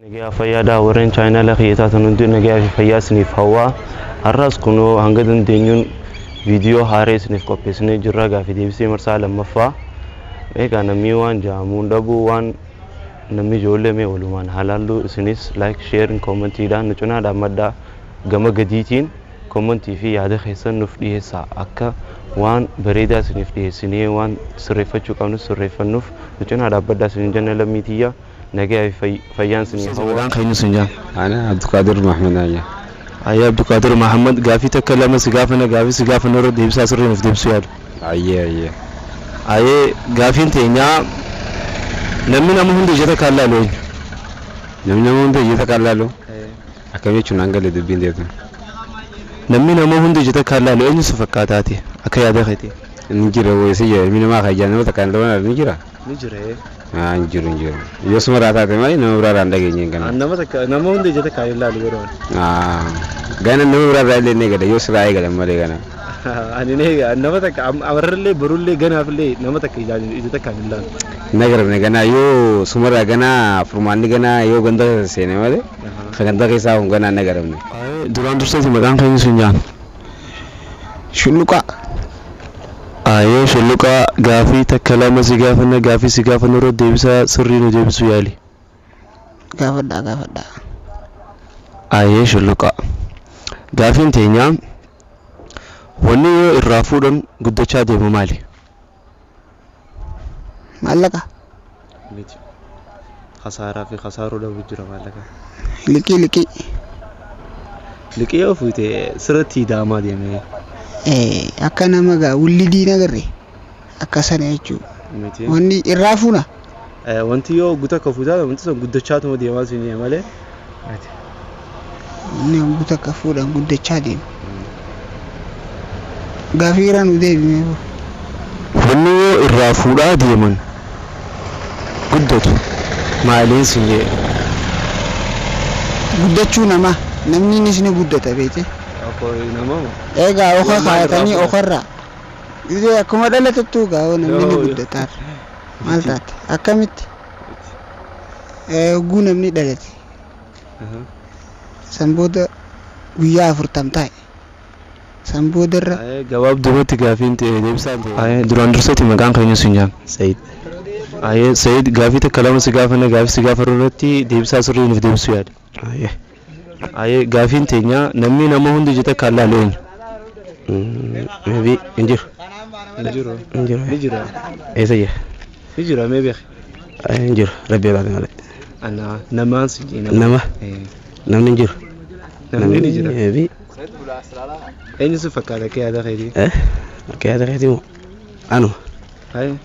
Nagaa fayyaadhaa warreen chaayinaala keeyyataa tan hundi nagaa fi fayyaa isiniif hawwaa. Har'as kunoo hanga dandeenyuun viidiyoo haaraa isiniif qopheessinee jirra gaaffii deebisee marsaa lammaffaa. Egaa namni waan jaamuun dhabuu waan namni ijoollee mee walumaan halaalluu isinis like share commentiidhaan nu cinaa dhaammadhaa gama gadiitiin commentii fi yaada keessan nuuf dhiyeessaa akka waan bareedaa isiniif dhiyeessinee waan sirreeffachuu qabnu sirreeffannuuf nu cinaa dhaabbadhaa isiniin jenna lammiitiyyaa. نجاي فيان سني هو خيني سنجان أنا عبد القادر محمد أيه أيه عبد القادر محمد قافي تكلم سقافنا قافي سقافنا رد يبص سرين في دبسيال أيه قافي تينيا نمنا مهند جتك الله لون نمنا مهند جتك الله لون أكمل شو نانجل دبين ده نمنا مهند جتك الله لون سفكاتاتي أكيد هذا خيتي نجرا ويسيا من ما خيجان ما تكان لون نجرا نجرا يوسف راتا تماي نمبر راندا كيني كنا نما هند جتك الله لون غانا نمبر راندا نيجا يوسف راي كنا ما لقينا أنا نيجا نما تك أمرلي برولي غنا فلي نما تك جتك الله نجرا نيجا يو سمرا غنا فرماني غنا يو غندا سينما ده غندا كيسا غنا نجرا مني duraan dursatti maqaan keenya sunjaan shulluqa ayee shulluqa gaafii takka lama si gaafanna gaafii si gaafanna yeroo deebisaa sirrii nu deebisuu yaali gaafadha ayee shulluqa gaafiin teenya wanni yoo irraa fuudhan guddachaa deemu maali maallaqa khasaaraa fi khasaaruu dhabu jira maallaqa liqii liqii yoo fuute sirriitti daamaa deemee akka nama gaa wulli diina garre akka sana jechuudha wanni irraa fuuna wanti yoo guutaa ka fuutaa wanti sun guddachaa tuma deemaa sinii malee wanni guutaa ka fuudhan guddachaa deema gaafii irraa nu deebime wanni yoo irraa fuudhaa deeman guddatu maaliin sinii guddachuu namaa namni ni sini guddata beete egaa oka kaayatanii okarraa idee akkuma dhalatattuu gaa namni ni guddataa maal taate akkamitti oguu namni dhalate san booda guyyaa 40 taa'e san boodarra gabaabdumatti gaafiin ta'e deebisaan ta'e duraan dursatti maqaan keenya sunjaan Said Said gaafii takka lama si gaafanna gaafii si gaafarru irratti deebisaa sirrii nuuf deebisuu yaada gaafiin teenya namni nama hundi jeta kallaa loon maybe injir eesayya maybe injir rabbi baate male ana namaan si nama namni injir namni maybe eenyu si fakkaata kee yaada keetii kee yaada keetii moo anu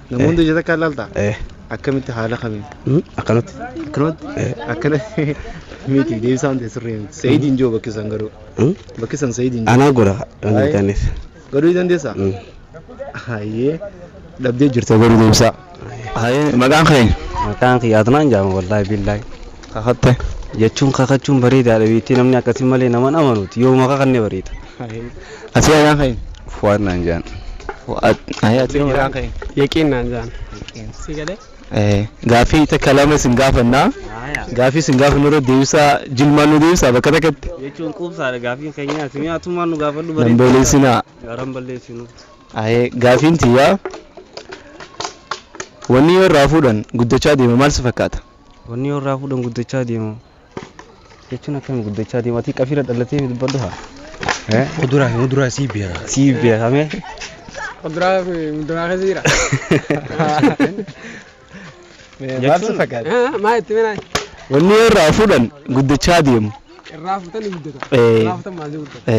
nama hundi jeta kallaalta akkamitti haala kamiin akkana miti deebisaan ta'e sirriin Saidin joo bakkisan garuu bakkisan Saidin joo anaa godha dandeessanis godhuu dandeessaa hayyee dhabdee jirta godhuu deebisaa hayyee maqaan kee Adnaan jaama wallaahi billaahi kakatte jechuun kakachuun bareedaadha biitti namni akkasii malee naman amanuuti yoo maqaa kannee bareeda asii maqaan kee Fuad naan jaan Fuad hayyee asii maqaan kee Yaqiin naan jaan si galee gaafii takka lama sin gaafannaa gaafii sin gaafannu irra deebisaa jilmaan nu deebisaa bakka takkatti jechuun quubsaadha gaafiin keenyaa si mi'aatumaan nu gaafadhu bareeda balleessinaa garan balleessinu gaafiin tiyyaa wanni yoo irraa fuudhan guddachaa deema maal si fakkaata wanni yoo irraa fuudhan guddachaa deema jechuun akkami guddachaa deema ati qafiira dhalatee dubbadhu haa muduraa sii beekame muduraa keessa jira maal si fakkaata maa itti minaa wanni yoo irraa fuudhan guddachaa deemu irraa fuudhan guddata irraa fuudhan maal guddata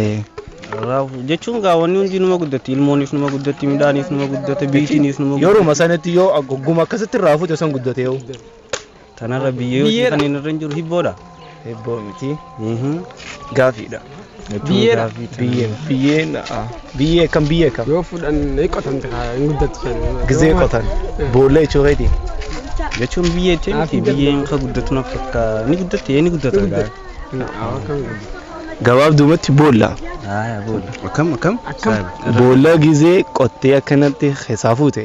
jechuun gaa wanni hundi numa guddatti ilmooniif numa guddatti midhaaniif numa guddate biitiiniif numa guddate yeroo sanatti yoo agguma akkasitti irraa fuute san guddate yoo tanarra biyyee kan inni irra jiru hibboodha hibboo miti gaafiidha biyyee kam yoo fuudhan qotan hin guddatu gizee qotan boolla jechuudha jechuun biyyee jechuun biyyeen ka guddatu na fakka ni guddate ni guddata gaa gabaabdumatti boolla akkam boolla gizee qottee akkanatti keessaa fuute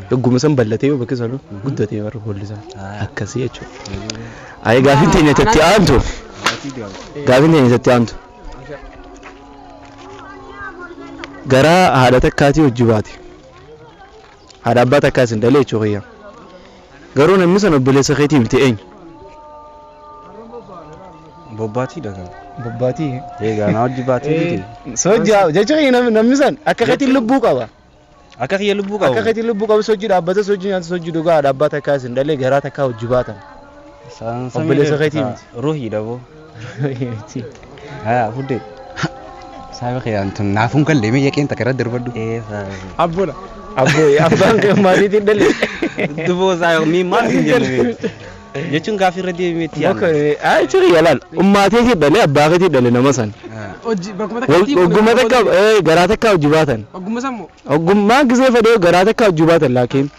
dhuguma san ballatee bakka sana guddatee warra boollisaa akkasii jechuudha. Ayi gaafin teenya itti aantu garaa haadha takkaatii hojii baate haadha abbaa takkaas hin dhalee jechuudha. Garuu namni sana obboleessa keetii miti eenyu? Bobbaatii dhagaa. Bobbaatii. Egaa na hojii baatee miti. Sojjaa jechuun namni san akka keetiin lubbuu qaba. Akka kiyya lubbuu qabu. Akka keetiin lubbuu qabu sojjii dhaabbata sojjii nyaata sojjii dhugaa haadha abbaa takkaas hin dhalee garaa takkaa hojii baatan. Obboleessa keetii miti. Ruuhii dhaboo. Haa fuddee. Saaba kiyaan tun naafuun kan leemee yaqeen takka irra darbadhu. Abboodha. Abbaan kee maaliitiin dhalee? Duboo saa mi maal hin jenne. Jechuun gaafii irra deemee tiyaan. Ay ciri yalan ummaatee ti dhalee abbaa keetii dhalee nama san. Ogguma takka garaa takka hojii baatan. Ogguma sammoo. Ogummaa gisee fedhee garaa takka hojii baatan laakiin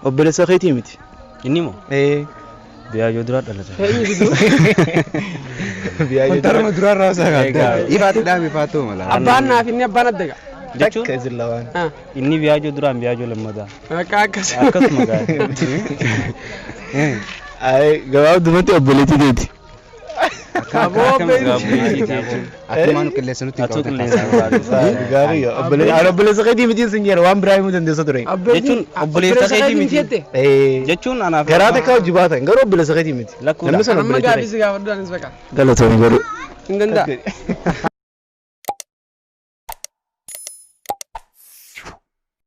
obboleessa keetii miti. Inni moo? Biyaajoo duraa dhalate. Biyaajoo duraa raasaa gaata. Ifaati dhaabee faatoo mala. Abbaan naaf inni abbaan addaga. jechuun keessi lawaan inni biyaajoo duraan biyaajoo lammataa akkasuma ay gabaabdumatti obboleettiiti akkuma nu qilleessa nutti obboleessa keetii miti sin jedha waan biraa himuu dandeessa ture jechuun obboleessa keetii miti jechuun anaaf garaa takka hojii baatan garuu obboleessa keetii miti namni sana obboleessa keetii gaafadhu anis beeka galatoon garuu hin danda'a